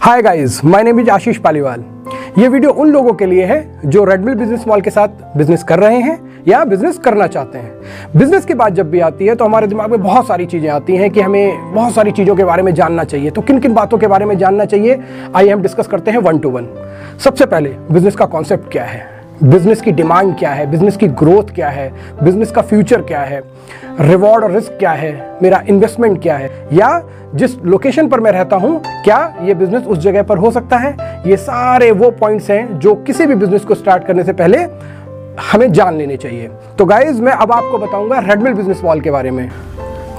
Hi guys, my name is Ashish Paliwal. ये video उन लोगों के लिए है जो रेडमिल बिजनेस मॉल के साथ बिजनेस कर रहे हैं या बिजनेस करना चाहते हैं। बिजनेस की बात जब भी आती है तो हमारे दिमाग में बहुत सारी चीजें आती हैं कि हमें बहुत सारी चीजों के बारे में जानना चाहिए। तो किन किन बातों के बारे में जानना चाहिए, आइए हम डिस्कस करते हैं 1 to 1। सबसे पहले बिजनेस का कॉन्सेप्ट क्या है, बिजनेस की डिमांड क्या है, बिजनेस की ग्रोथ क्या है, बिजनेस का फ्यूचर क्या है, रिवॉर्ड और रिस्क क्या है, मेरा इन्वेस्टमेंट क्या है, या जिस लोकेशन पर मैं रहता हूं क्या ये बिजनेस उस जगह पर हो सकता है। ये सारे वो पॉइंट्स हैं जो किसी भी बिजनेस को स्टार्ट करने से पहले हमें जान लेने चाहिए। तो गाइज, मैं अब आपको बताऊंगा रेडमिल बिजनेस मॉल के बारे में।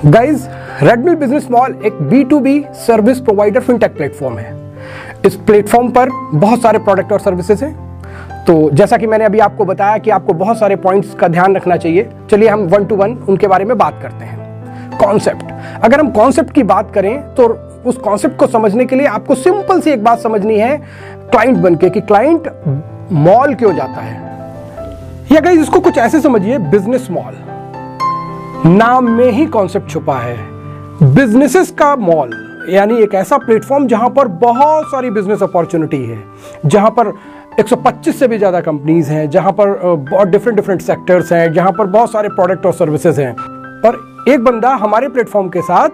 गाइज, रेडमिल बिजनेस मॉल एक B2B service provider fintech platform है। इस प्लेटफॉर्म पर बहुत सारे प्रोडक्ट और सर्विसेज हैं। तो जैसा कि मैंने अभी आपको बताया कि आपको बहुत सारे पॉइंट्स का ध्यान रखना चाहिए, चलिए हम 1 to 1 उनके बारे में बात करते हैं। कॉन्सेप्ट, अगर हम कॉन्सेप्ट की बात करें तो उस कॉन्सेप्ट को समझने के लिए आपको सिंपल सी एक बात समझनी है क्लाइंट बनके, कि क्लाइंट मॉल क्यों जाता है। या गाइस, इसको कुछ ऐसे समझिए, बिजनेस मॉल, नाम में ही कॉन्सेप्ट छुपा है। बिजनेसेस का मॉल यानी एक ऐसा प्लेटफॉर्म जहां पर बहुत सारी बिजनेस अपॉर्चुनिटी है, जहां पर 125 से भी ज्यादा कंपनीज हैं, जहां पर बहुत डिफरेंट सेक्टर्स हैं, जहां पर बहुत सारे प्रोडक्ट और सर्विसेज हैं, और एक बंदा हमारे प्लेटफॉर्म के साथ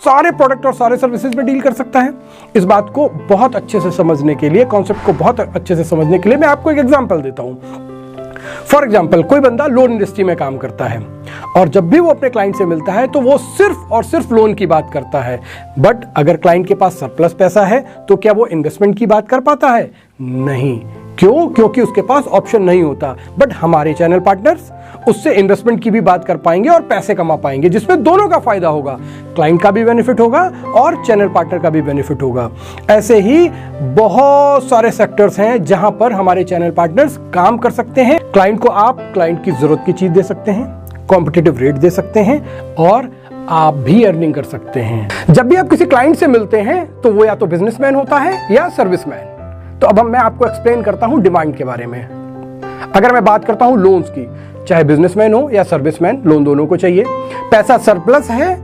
सारे प्रोडक्ट और सारे सर्विसेज में डील कर सकता है। इस बात को बहुत अच्छे से समझने के लिए, कॉन्सेप्ट को बहुत अच्छे से समझने के लिए मैं आपको एक एग्जांपल देता हूं। फॉर एग्जाम्पल, कोई बंदा लोन इंडस्ट्री में काम करता है और जब भी वो अपने क्लाइंट से मिलता है तो वो सिर्फ और सिर्फ लोन की बात करता है। बट अगर क्लाइंट के पास सरप्लस पैसा है तो क्या वो इन्वेस्टमेंट की बात कर पाता है? नहीं। क्यों? क्योंकि उसके पास ऑप्शन नहीं होता। बट हमारे चैनल पार्टनर्स उससे इन्वेस्टमेंट की भी बात कर पाएंगे और पैसे कमा पाएंगे, जिसमें दोनों का फायदा होगा। क्लाइंट का भी बेनिफिट होगा और चैनल पार्टनर का भी बेनिफिट होगा। ऐसे ही बहुत सारे सेक्टर्स हैं जहां पर हमारे चैनल पार्टनर्स काम कर सकते हैं। क्लाइंट को आप क्लाइंट की जरूरत की चीज दे सकते हैं, कॉम्पिटिटिव रेट दे सकते हैं और आप भी अर्निंग कर सकते हैं। जब भी आप किसी क्लाइंट से मिलते हैं तो वो या तो बिजनेसमैन होता है या सर्विसमैन। तो अब मैं आपको एक्सप्लेन करता हूं डिमांड के बारे में। अगर मैं बात करता हूं लोन्स की, चाहे बिजनेसमैन हो या सर्विसमैन, लोन दोनों को चाहिए। पैसा सरप्लस है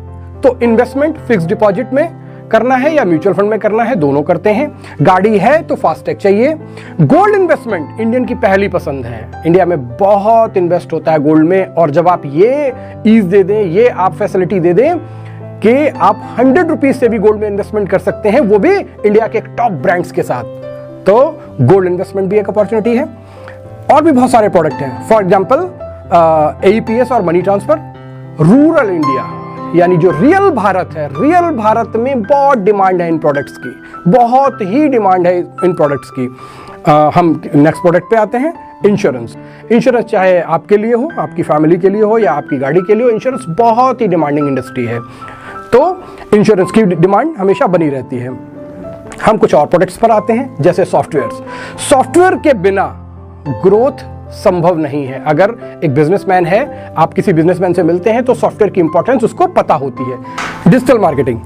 तो इन्वेस्टमेंट फिक्स डिपॉजिट में करना है या म्यूचुअल फंड में करना है, दोनों करते हैं। गाड़ी है तो फास्टैग चाहिए। गोल्ड इन्वेस्टमेंट इंडियन की पहली पसंद है। इंडिया में बहुत इन्वेस्ट होता है गोल्ड में, और जब आप ये ईज दे दें, ये आप फैसिलिटी दे दें कि आप 100 रुपीज से भी गोल्ड में इन्वेस्टमेंट कर सकते हैं, वो भी इंडिया के टॉप ब्रांड्स के साथ, तो गोल्ड इन्वेस्टमेंट भी एक अपॉर्चुनिटी है। और भी बहुत सारे प्रोडक्ट हैं। फॉर एग्जांपल AEPS और मनी ट्रांसफर। रूरल इंडिया यानी जो रियल भारत है, रियल भारत में बहुत डिमांड है इन प्रोडक्ट्स की, बहुत ही डिमांड है इन प्रोडक्ट्स की। हम नेक्स्ट प्रोडक्ट पे आते हैं, इंश्योरेंस। इंश्योरेंस चाहे आपके लिए हो, आपकी फैमिली के लिए हो या आपकी गाड़ी के लिए हो, इंश्योरेंस बहुत ही डिमांडिंग इंडस्ट्री है। तो इंश्योरेंस की डिमांड हमेशा बनी रहती है। हम कुछ और प्रोडक्ट्स पर आते हैं, जैसे सॉफ्टवेयर के बिना ग्रोथ संभव नहीं है। अगर एक बिजनेसमैन है, आप किसी बिजनेसमैन से मिलते हैं तो सॉफ्टवेयर की इंपॉर्टेंस उसको पता होती है। डिजिटल मार्केटिंग,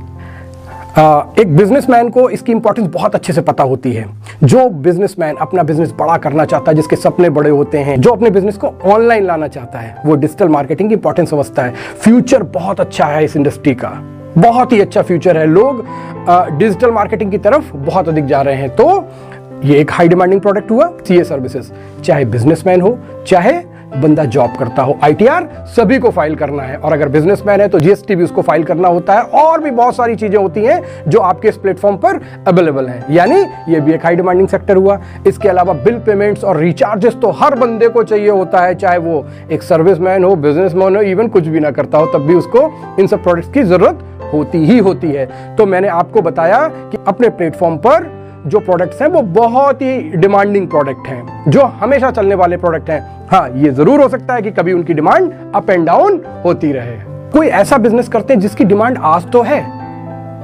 एक बिजनेसमैन को इसकी इंपॉर्टेंस बहुत अच्छे से पता होती है। जो बिजनेसमैन अपना बिजनेस बड़ा करना चाहता है, जिसके सपने बड़े होते हैं, जो अपने बिजनेस को ऑनलाइन लाना चाहता है, वो डिजिटल मार्केटिंग की इंपॉर्टेंस समझता है। फ्यूचर बहुत अच्छा है इस इंडस्ट्री का, बहुत ही अच्छा फ्यूचर है। लोग डिजिटल मार्केटिंग की तरफ बहुत अधिक जा रहे हैं। तो ये एक हाई डिमांडिंग प्रोडक्ट हुआ। CA सर्विसेज, चाहे बिजनेसमैन हो चाहे बंदा जॉब करता हो, ITR सभी को फाइल करना है, और अगर बिजनेसमैन है तो GST भी उसको फाइल करना होता है। और भी बहुत सारी चीजें होती हैं जो आपके इस प्लेटफॉर्म पर अवेलेबल हैं, यानी ये भी एक हाई डिमांडिंग सेक्टर हुआ। इसके अलावा बिल पेमेंट्स और रिचार्जेस तो हर बंदे को चाहिए होता है, चाहे वो एक सर्विसमैन हो, बिजनेसमैन हो, इवन कुछ भी ना करता हो, तब भी उसको इन सब प्रोडक्ट्स की जरूरत होती ही होती है। तो मैंने आपको बताया कि अपने प्लेटफॉर्म पर जो प्रोडक्ट्स हैं वो बहुत ही डिमांडिंग प्रोडक्ट हैं, जो हमेशा चलने वाले प्रोडक्ट हैं। हाँ, ये जरूर हो सकता है कि कभी उनकी डिमांड अप एंड डाउन होती रहे। कोई ऐसा बिजनेस करते हैं जिसकी डिमांड आज तो है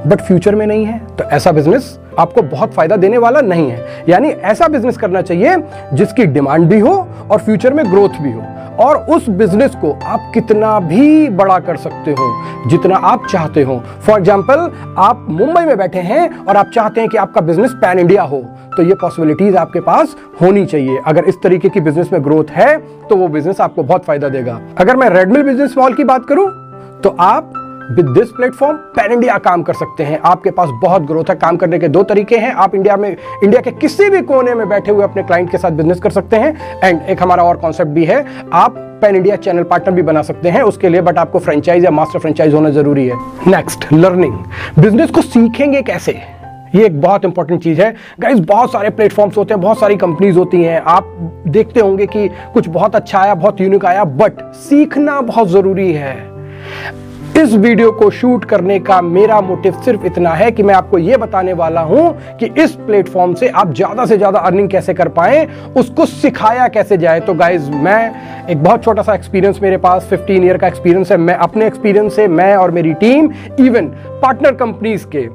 बट फ्यूचर में नहीं है, तो ऐसा बिजनेस आपको बहुत फायदा देने वाला नहीं है। यानी ऐसा बिजनेस करना चाहिए जिसकी डिमांड भी हो और फ्यूचर में ग्रोथ भी हो, और उस बिजनेस को आप कितना भी बड़ा कर सकते हो, जितना आप चाहते हो। फॉर एग्जाम्पल, आप मुंबई में बैठे हैं और आप चाहते हैं कि आपका बिजनेस पैन इंडिया हो, तो ये पॉसिबिलिटीज आपके पास होनी चाहिए। अगर इस तरीके की बिजनेस में ग्रोथ है तो वो बिजनेस आपको बहुत फायदा देगा। अगर मैं रेडमिल बिजनेस मॉल की बात करूं तो आप with this platform pan India काम कर सकते हैं। आपके पास बहुत ग्रोथ है। काम करने के दो तरीके हैं। आप इंडिया के किसी भी कोने में बैठे हुए अपने क्लाइंट के साथ बिजनेस कर सकते हैं। एंड एक हमारा और कॉन्सेप्ट भी है, आप पैन इंडिया चैनल पार्टनर भी बना सकते हैं उसके लिए, बट आपको फ्रेंचाइज या मास्टर फ्रेंचाइज होना जरूरी है। Next, learning. बिजनेस को सीखेंगे कैसे, ये एक बहुत इंपॉर्टेंट चीज है गाइस। बहुत सारे प्लेटफॉर्म्स होते हैं, बहुत सारी कंपनीज होती हैं, आप देखते होंगे कि कुछ बहुत अच्छा आया, बहुत यूनिक आया, बट सीखना बहुत जरूरी है। इस वीडियो को शूट करने का मेरा मोटिव सिर्फ इतना है कि मैं आपको यह बताने वाला हूं कि इस प्लेटफॉर्म से आप ज्यादा से ज्यादा अर्निंग कैसे कर पाएं, उसको सिखाया कैसे जाए। तो गाइज, मैं एक बहुत छोटा सा एक्सपीरियंस, मेरे पास 15 ईयर का एक्सपीरियंस है। मैं अपने एक्सपीरियंस से, मैं और मेरी टीम, इवन पार्टनर कंपनीज के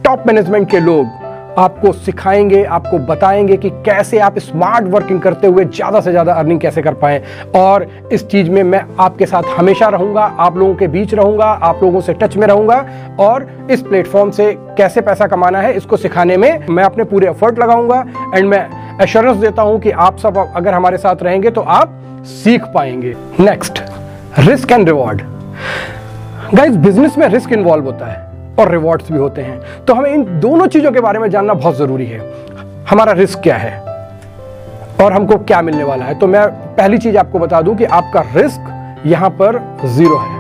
टॉप मैनेजमेंट के लोग आपको सिखाएंगे, आपको बताएंगे कि कैसे आप स्मार्ट वर्किंग करते हुए ज्यादा से ज्यादा अर्निंग कैसे कर पाएं। और इस चीज में मैं आपके साथ हमेशा रहूंगा, आप लोगों के बीच रहूंगा, आप लोगों से टच में रहूंगा, और इस प्लेटफॉर्म से कैसे पैसा कमाना है इसको सिखाने में मैं अपने पूरे एफर्ट लगाऊंगा। एंड मैं एश्योरेंस देता हूं कि आप सब अगर हमारे साथ रहेंगे तो आप सीख पाएंगे। Next, risk and reward. Guys, business में रिस्क इन्वॉल्व होता है और रिवॉर्ड्स भी होते हैं, तो हमें इन दोनों चीजों के बारे में जानना बहुत जरूरी है। हमारा रिस्क क्या है और हमको क्या मिलने वाला है। तो मैं पहली चीज आपको बता दूं कि आपका रिस्क यहां पर 0 है।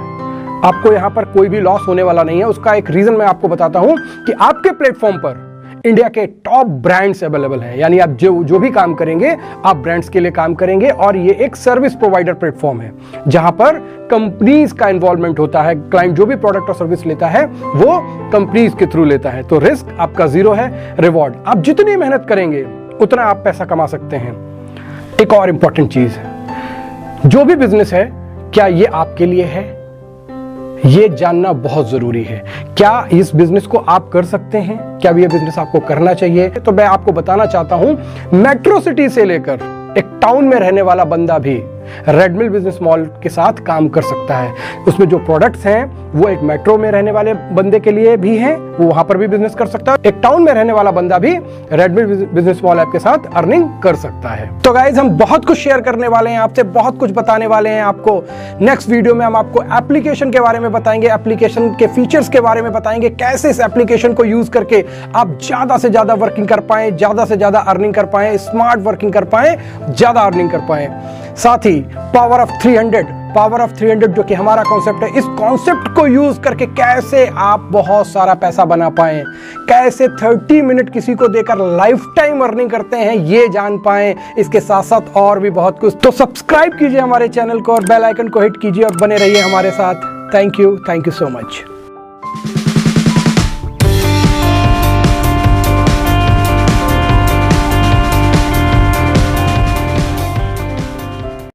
आपको यहां पर कोई भी लॉस होने वाला नहीं है। उसका एक रीजन मैं आपको बताता हूं कि आपके प्लेटफॉर्म पर इंडिया के टॉप ब्रांड्स अवेलेबल हैं। यानी आप जो भी काम करेंगे, आप ब्रांड्स के लिए काम करेंगे, और ये एक सर्विस प्रोवाइडर प्लेटफॉर्म है जहां पर कंपनीज का इन्वॉल्वमेंट होता है। क्लाइंट जो भी प्रोडक्ट और सर्विस लेता है वो कंपनीज के थ्रू लेता है। तो रिस्क आपका 0 है। रिवॉर्ड, आप जितनी मेहनत करेंगे उतना आप पैसा कमा सकते हैं। एक और इंपॉर्टेंट चीज है, जो भी बिजनेस है, क्या ये आपके लिए है, ये जानना बहुत जरूरी है। क्या इस बिजनेस को आप कर सकते हैं, क्या ये बिजनेस आपको करना चाहिए। तो मैं आपको बताना चाहता हूं, मेट्रो सिटी से लेकर एक टाउन में रहने वाला बंदा भी रेड मिल बिजनेस मॉल के साथ काम कर सकता है। उसमें जो प्रोडक्ट्स हैं वो एक मेट्रो में रहने वाले बंदे के लिए भी हैं, वो वहां पर भी बिजनेस कर सकता है। एक टाउन में रहने वाला बंदा भी रेड मिल बिजनेस मॉल ऐप के साथ अर्निंग कर सकता है। तो गाइज, हम बहुत कुछ शेयर करने वाले हैं आपसे, बहुत कुछ बताने वाले हैं आपको। नेक्स्ट वीडियो में हम आपको एप्लीकेशन के बारे में बताएंगे, एप्लीकेशन के फीचर्स के बारे में बताएंगे, कैसे इस एप्लीकेशन को यूज करके आप ज्यादा से ज्यादा वर्किंग कर पाए, ज्यादा से ज्यादा अर्निंग कर पाए, स्मार्ट वर्किंग कर पाए, ज्यादा अर्निंग कर पाए। साथ ही पावर ऑफ 300 जो कि हमारा कॉन्सेप्ट है, इस कॉन्सेप्ट को यूज करके कैसे आप बहुत सारा पैसा बना पाए, कैसे 30 मिनट किसी को देकर लाइफ टाइम अर्निंग करते हैं, ये जान पाए। इसके साथ साथ और भी बहुत कुछ। तो सब्सक्राइब कीजिए हमारे चैनल को और बेल आइकन को हिट कीजिए और बने रहिए हमारे साथ। Thank you so much.